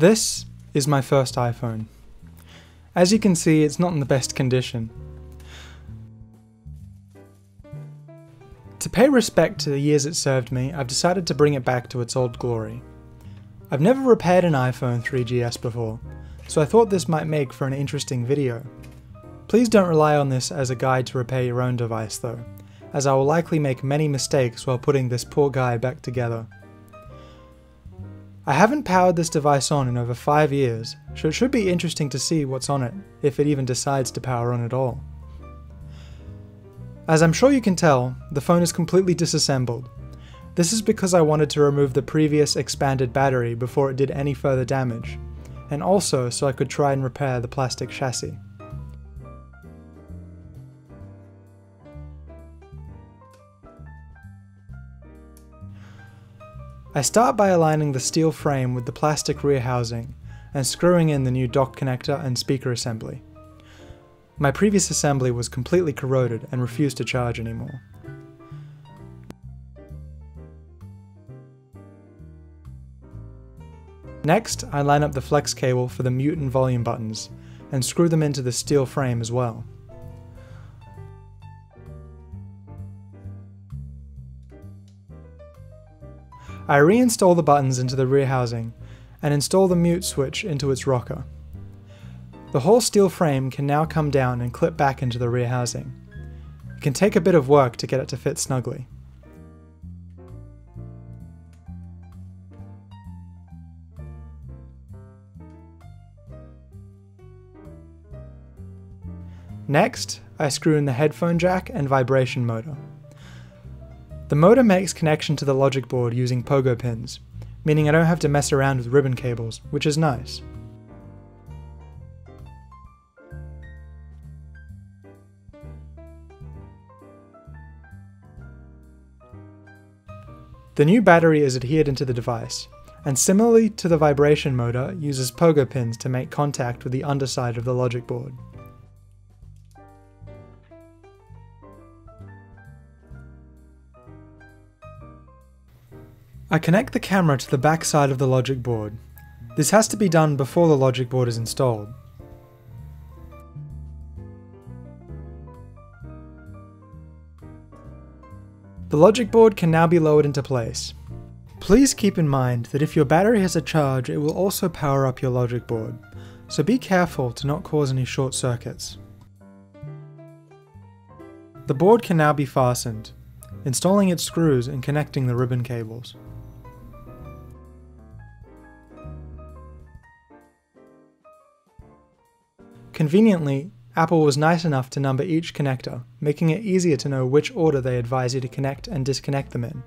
This is my first iPhone. As you can see, it's not in the best condition. To pay respect to the years it served me, I've decided to bring it back to its old glory. I've never repaired an iPhone 3GS before, so I thought this might make for an interesting video. Please don't rely on this as a guide to repair your own device though, as I will likely make many mistakes while putting this poor guy back together. I haven't powered this device on in over 5 years, so it should be interesting to see what's on it, if it even decides to power on at all. As I'm sure you can tell, the phone is completely disassembled. This is because I wanted to remove the previous expanded battery before it did any further damage, and also so I could try and repair the plastic chassis. I start by aligning the steel frame with the plastic rear housing and screwing in the new dock connector and speaker assembly. My previous assembly was completely corroded and refused to charge anymore. Next, I line up the flex cable for the mute and volume buttons and screw them into the steel frame as well. I reinstall the buttons into the rear housing and install the mute switch into its rocker. The whole steel frame can now come down and clip back into the rear housing. It can take a bit of work to get it to fit snugly. Next, I screw in the headphone jack and vibration motor. The motor makes connection to the logic board using pogo pins, meaning I don't have to mess around with ribbon cables, which is nice. The new battery is adhered into the device, and similarly to the vibration motor, uses pogo pins to make contact with the underside of the logic board. I connect the camera to the back side of the logic board. This has to be done before the logic board is installed. The logic board can now be lowered into place. Please keep in mind that if your battery has a charge, it will also power up your logic board, so be careful to not cause any short circuits. The board can now be fastened, installing its screws and connecting the ribbon cables. Conveniently, Apple was nice enough to number each connector, making it easier to know which order they advise you to connect and disconnect them in.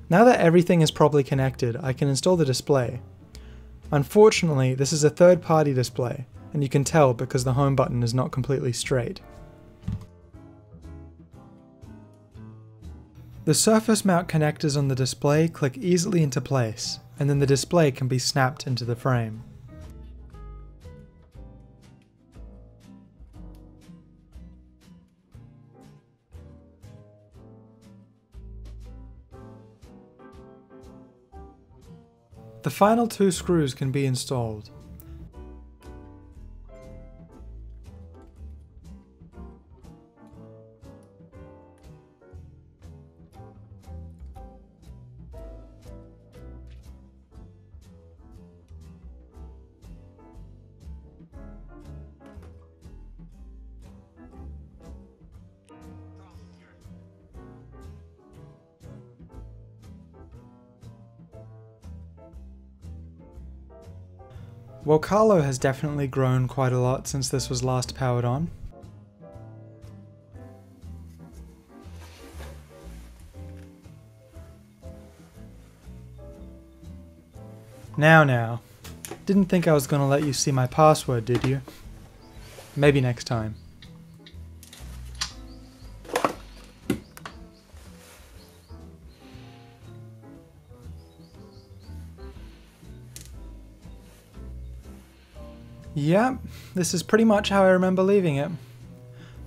Now that everything is properly connected, I can install the display. Unfortunately, this is a third-party display, and you can tell because the home button is not completely straight. The surface mount connectors on the display click easily into place, and then the display can be snapped into the frame. The final 2 screws can be installed. Well, Carlo has definitely grown quite a lot since this was last powered on. Now. Didn't think I was gonna let you see my password, did you? Maybe next time. Yep, this is pretty much how I remember leaving it.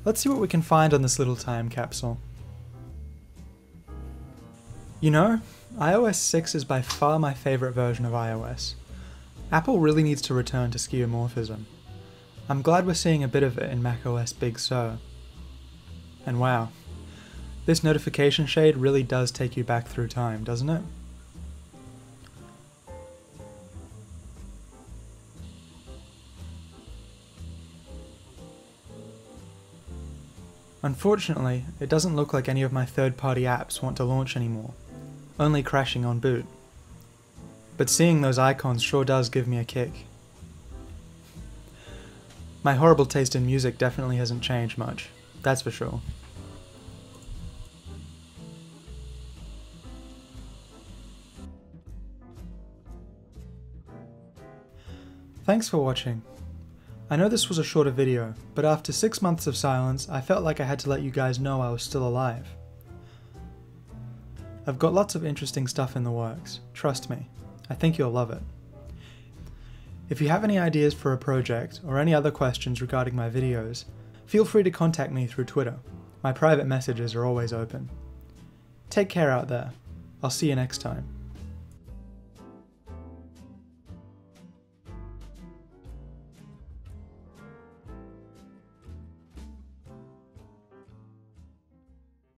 Let's see what we can find on this little time capsule. You know, iOS 6 is by far my favourite version of iOS. Apple really needs to return to skeuomorphism. I'm glad we're seeing a bit of it in macOS Big Sur. And wow, this notification shade really does take you back through time, doesn't it? Unfortunately, it doesn't look like any of my third-party apps want to launch anymore, only crashing on boot. But seeing those icons sure does give me a kick. My horrible taste in music definitely hasn't changed much, that's for sure. Thanks for watching. I know this was a shorter video, but after 6 months of silence, I felt like I had to let you guys know I was still alive. I've got lots of interesting stuff in the works, trust me. I think you'll love it. If you have any ideas for a project, or any other questions regarding my videos, feel free to contact me through Twitter. My private messages are always open. Take care out there. I'll see you next time.